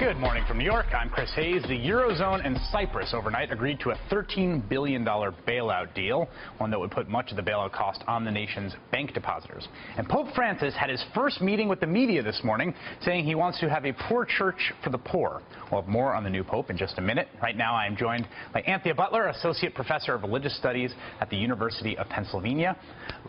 Good morning from New York. I'm Chris Hayes. The Eurozone and Cyprus overnight agreed to a $13 billion bailout deal, one that would put much of the bailout cost on the nation's bank depositors. And Pope Francis had his first meeting with the media this morning, saying he wants to have a poor church for the poor. We'll have more on the new Pope in just a minute. Right now, I am joined by Anthea Butler, Associate Professor of Religious Studies at the University of Pennsylvania,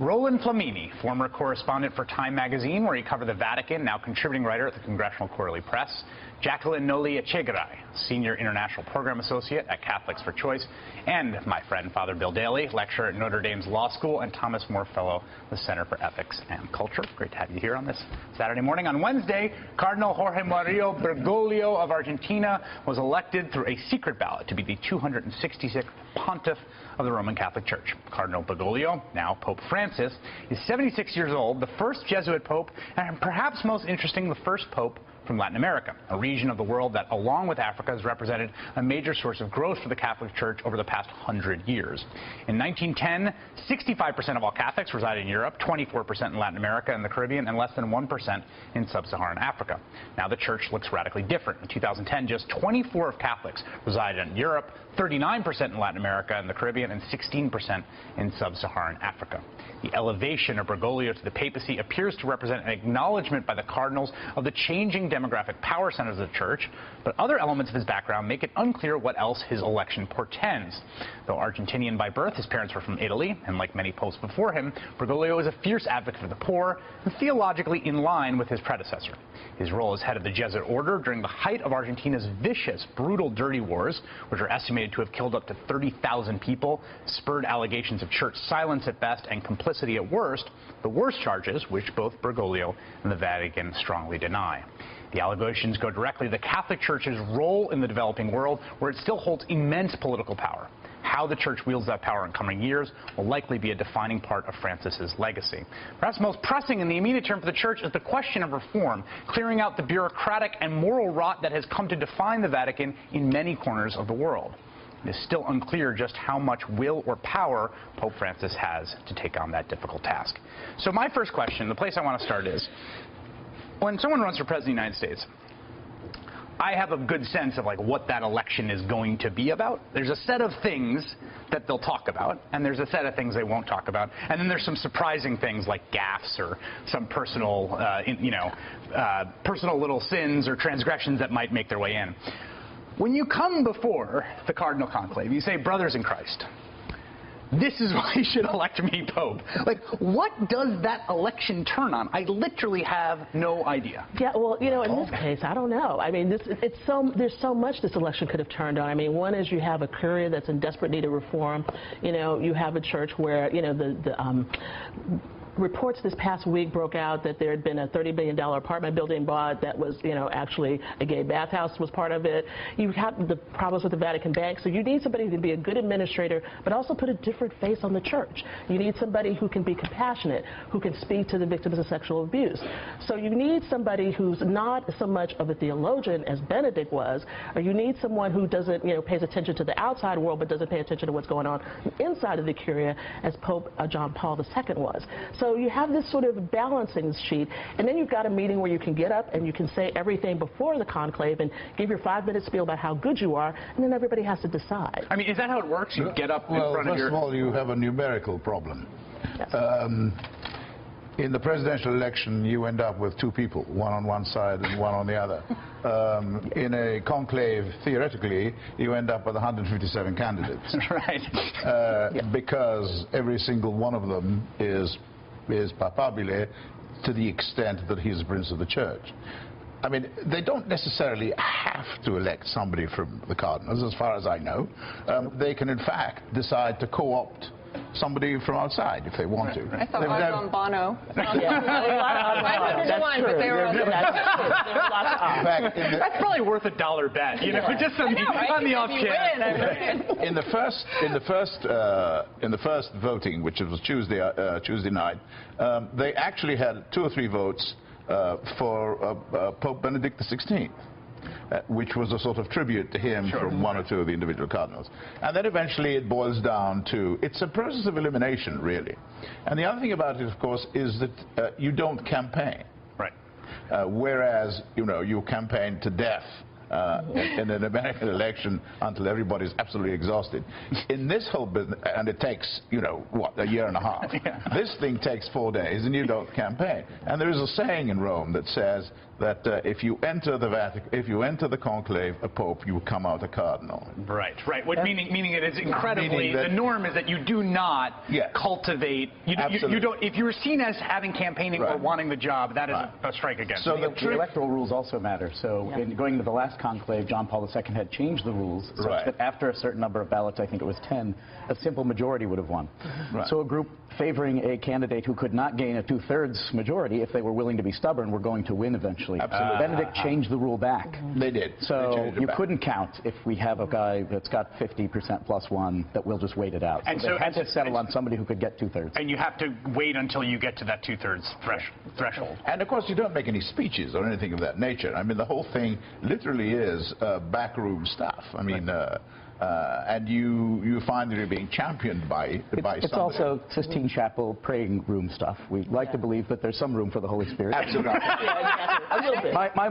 Roland Flamini, former correspondent for Time magazine, where he covered the Vatican, now contributing writer at the Congressional Quarterly Press, Jacqueline Noli Echegaray, Senior International Program Associate at Catholics for Choice, and my friend Father Bill Daly, lecturer at Notre Dame's Law School and Thomas More Fellow, the Center for Ethics and Culture. Great to have you here on this Saturday morning. On Wednesday, Cardinal Jorge Mario Bergoglio of Argentina was elected through a secret ballot to be the 266th pontiff of the Roman Catholic Church. Cardinal Bergoglio, now Pope Francis, is 76 years old, the first Jesuit pope, and perhaps most interesting, the first pope from Latin America, a region of the world that, along with Africa, has represented a major source of growth for the Catholic Church over the past 100 years. In 1910, 65% of all Catholics resided in Europe, 24% in Latin America and the Caribbean, and less than 1% in sub-Saharan Africa. Now the Church looks radically different. In 2010, just 24% of Catholics resided in Europe, 39% in Latin America and the Caribbean, and 16% in sub-Saharan Africa. The elevation of Bergoglio to the papacy appears to represent an acknowledgement by the cardinals of the changing demographic power centers of the Church, but other elements of his background make it unclear what else his election portends. Though Argentinian by birth, his parents were from Italy, and like many popes before him, Bergoglio is a fierce advocate for the poor and theologically in line with his predecessor. His role as head of the Jesuit order during the height of Argentina's vicious, brutal, dirty wars, which are estimated to have killed up to 30,000 people, spurred allegations of church silence at best and complicity at worst, the worst charges which both Bergoglio and the Vatican strongly deny. The allegations go directly to the Catholic Church's role in the developing world, where it still holds immense political power. How the Church wields that power in coming years will likely be a defining part of Francis's legacy. Perhaps most pressing in the immediate term for the Church is the question of reform, clearing out the bureaucratic and moral rot that has come to define the Vatican in many corners of the world. It is still unclear just how much will or power Pope Francis has to take on that difficult task. So my first question, the place I want to start is, when someone runs for President of the United States, I have a good sense of what that election is going to be about. There's a set of things that they'll talk about, and there's a set of things they won't talk about, and then there's some surprising things like gaffes or some personal, personal little sins or transgressions that might make their way in. When you come before the Cardinal Conclave, you say, brothers in Christ, this is why you should elect me Pope. What does that election turn on? I literally have no idea. Yeah, well, in this case, I don't know. I mean, there's so much this election could have turned on. I mean, one is you have a curia that's in desperate need of reform. You have a church where, reports this past week broke out that there had been a $30 billion apartment building bought that was, actually a gay bathhouse was part of it. You have the problems with the Vatican Bank. So you need somebody who can be a good administrator, but also put a different face on the church. You need somebody who can be compassionate, who can speak to the victims of sexual abuse. So you need somebody who's not so much of a theologian as Benedict was, or you need someone who doesn't, pays attention to the outside world, but doesn't pay attention to what's going on inside of the curia, as Pope John Paul II was. So you have this sort of balancing sheet, and then you've got a meeting where you can get up and you can say everything before the conclave and give your 5-minute spiel about how good you are, and then everybody has to decide. I mean, is that how it works? You get up in front of your... Well, first of all, you have a numerical problem. Yes. In the presidential election, you end up with two people, one on one side and one on the other. In a conclave, theoretically, you end up with 157 candidates. Right. Because every single one of them is papabile to the extent that he's a prince of the church. I mean, they don't necessarily have to elect somebody from the cardinals, as far as I know. They can, in fact, decide to co-opt somebody from outside if they want to. I thought it was on Bono. That's probably worth a dollar bet, just on the off chance. In the first voting, which was Tuesday night, they actually had 2 or 3 votes for Pope Benedict XVI. Which was a sort of tribute to him from 1 or 2 of the individual cardinals. And then eventually it boils down to, it's a process of elimination, really. And the other thing about it, of course, is that you don't campaign. Right. Whereas, you campaign to death in an American election until everybody's absolutely exhausted. In this whole business, and it takes, you know, what, a year and a half. Yeah. This thing takes 4 days, and you don't campaign. And there is a saying in Rome that says that if you enter the conclave a pope, you come out a cardinal. Right, right. What meaning it is incredibly, the norm is that you do not cultivate, you don't, if you're seen as having campaigning or wanting the job, that is a strike against. So the electoral rules also matter. So in going to the last conclave, John Paul II had changed the rules such that after a certain number of ballots, I think it was 10, a simple majority would have won. So a group favoring a candidate who could not gain a 2/3 majority, if they were willing to be stubborn, were going to win eventually. Absolutely. Benedict changed the rule back. They did. So you couldn't count if we have a guy that's got 50% plus one, that we'll just wait it out. And so they had to settle on somebody who could get 2/3. And you have to wait until you get to that 2/3 threshold. And of course, you don't make any speeches or anything of that nature. I mean, the whole thing literally is backroom stuff. I mean, and you find that you're being championed by somebody. It's also Sistine Chapel praying room stuff. We like to believe that there's some room for the Holy Spirit. Absolutely. A little bit. My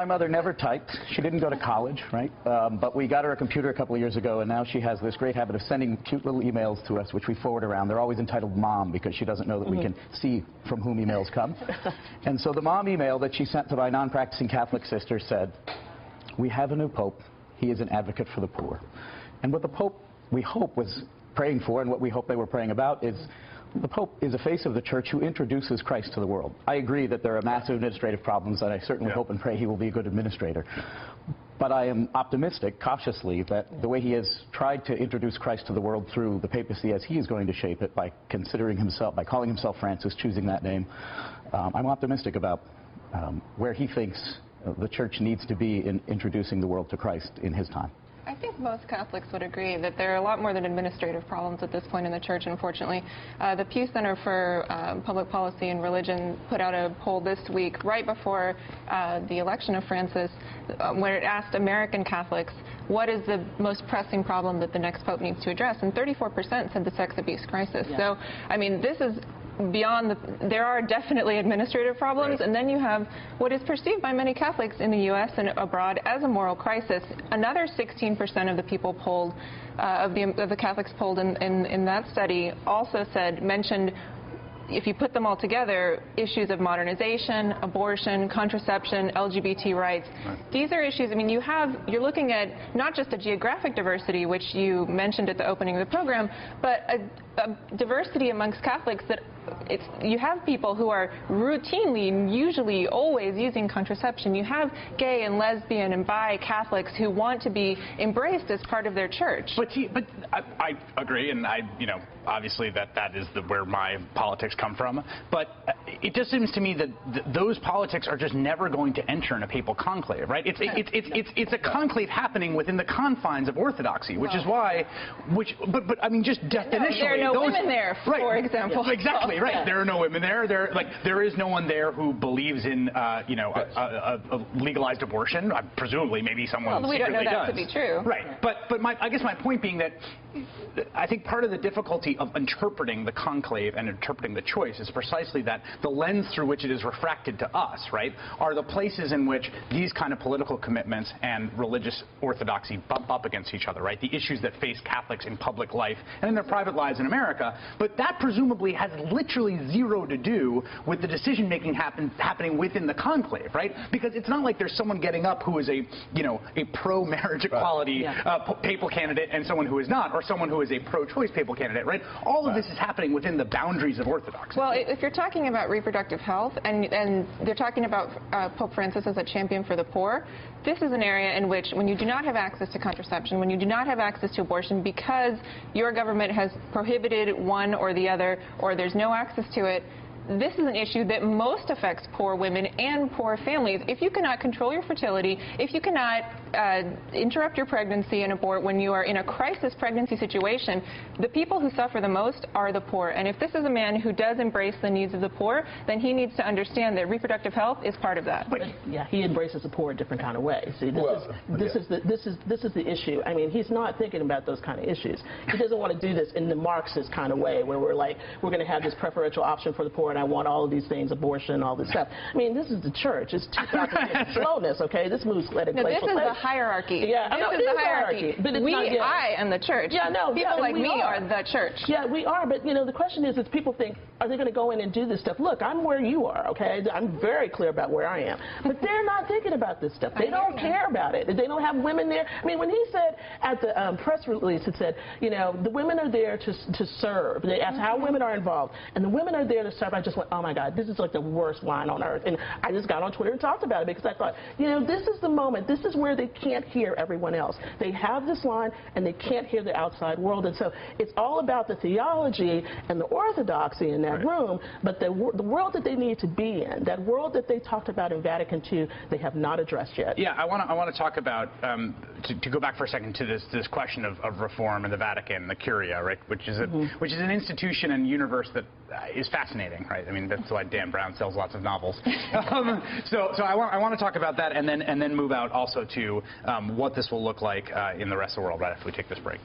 mother never typed. She didn't go to college, right? But we got her a computer a couple of years ago, and now she has this great habit of sending cute little emails to us, which we forward around. They're always entitled Mom, because she doesn't know that we can see from whom emails come. And so the Mom email that she sent to my non-practicing Catholic sister said, "We have a new Pope. He is an advocate for the poor." And what the Pope, we hope, was praying for, and what we hope they were praying about, is the Pope is a face of the Church who introduces Christ to the world. I agree that there are massive administrative problems, and I certainly hope and pray he will be a good administrator. But I am optimistic, cautiously, that the way he has tried to introduce Christ to the world through the papacy as he is going to shape it, by considering himself, by calling himself Francis, choosing that name, I'm optimistic about where he thinks the Church needs to be in introducing the world to Christ in his time. I think most Catholics would agree that there are a lot more than administrative problems at this point in the Church, unfortunately. The Pew Center for Public Policy and Religion put out a poll this week, right before the election of Francis, where it asked American Catholics, what is the most pressing problem that the next Pope needs to address? And 34% said the sex abuse crisis. So, I mean, this is beyond there are definitely administrative problems, and then you have what is perceived by many Catholics in the U.S. and abroad as a moral crisis. Another 16% of the people polled, of the Catholics polled in that study, also mentioned, if you put them all together, issues of modernization, abortion, contraception, LGBT rights. These are issues, I mean, you're looking at not just a geographic diversity, which you mentioned at the opening of the program, but a diversity amongst Catholics that you have people who are routinely, usually always using contraception. You have gay and lesbian and bi Catholics who want to be embraced as part of their church. But I agree, and obviously that is where my politics come from. But it just seems to me that those politics are just never going to enter in a papal conclave, right? It's a conclave happening within the confines of orthodoxy, which is why, but I mean, just definitionally, there are no women there, for example. Exactly. Right. There are no women there. There is no one there who believes in, a legalized abortion. Presumably, maybe someone we don't know that does. To be true. Right. But I guess my point being that I think part of the difficulty of interpreting the conclave and interpreting the choice is precisely that the lens through which it is refracted to us, right, are the places in which these kind of political commitments and religious orthodoxy bump up against each other, right? The issues that face Catholics in public life and in their private lives in America. But that presumably has literally zero to do with the decision-making happening within the conclave, right? Because it's not like there's someone getting up who is a pro-marriage equality papal candidate and someone who is not, or someone who is a pro-choice papal candidate, right? All of this is happening within the boundaries of orthodoxy. Well, if you're talking about reproductive health, and they're talking about Pope Francis as a champion for the poor, this is an area in which, when you do not have access to contraception, when you do not have access to abortion because your government has prohibited one or the other, or there's no access to it, this is an issue that most affects poor women and poor families. If you cannot control your fertility, if you cannot interrupt your pregnancy and abort when you are in a crisis pregnancy situation, the people who suffer the most are the poor. And if this is a man who does embrace the needs of the poor, then he needs to understand that reproductive health is part of that. Yeah, he embraces the poor a different kind of way. See, this is the issue. I mean, he's not thinking about those kind of issues. He doesn't want to do this in the Marxist kind of way, where we're like, we're going to have this preferential option for the poor, and I want all of these things, abortion, all this stuff. I mean, this is the church. It's 2000 slowness, okay? This moves at a no, this is the hierarchy. Yeah, this is the hierarchy. But it's not yet. I am the church. Yeah, no, people like me are the church. Yeah, we are. But you know, the question is people think, are they going to go in and do this stuff? Look, I'm where you are, okay? I'm very clear about where I am. But they're not thinking about this stuff. They don't care about it. They don't have women there. I mean, when he said at the press release, it said, you know, the women are there to serve. They asked how women are involved, and the women are there to serve. I just went, oh my God, this is like the worst line on earth. And I just got on Twitter and talked about it because I thought, you know, this is the moment. This is where they can't hear everyone else. They have this line, and they can't hear the outside world. And so it's all about the theology and the orthodoxy in that room, but the world that they need to be in, that world that they talked about in Vatican II, they have not addressed yet. Yeah, I want to talk about, to go back for a second to this question of reform in the Vatican, the Curia, right, which is an institution and universe that is fascinating, right? I mean, that's why Dan Brown sells lots of novels. So I want to talk about that, and then move out also to what this will look like in the rest of the world right after we take this break.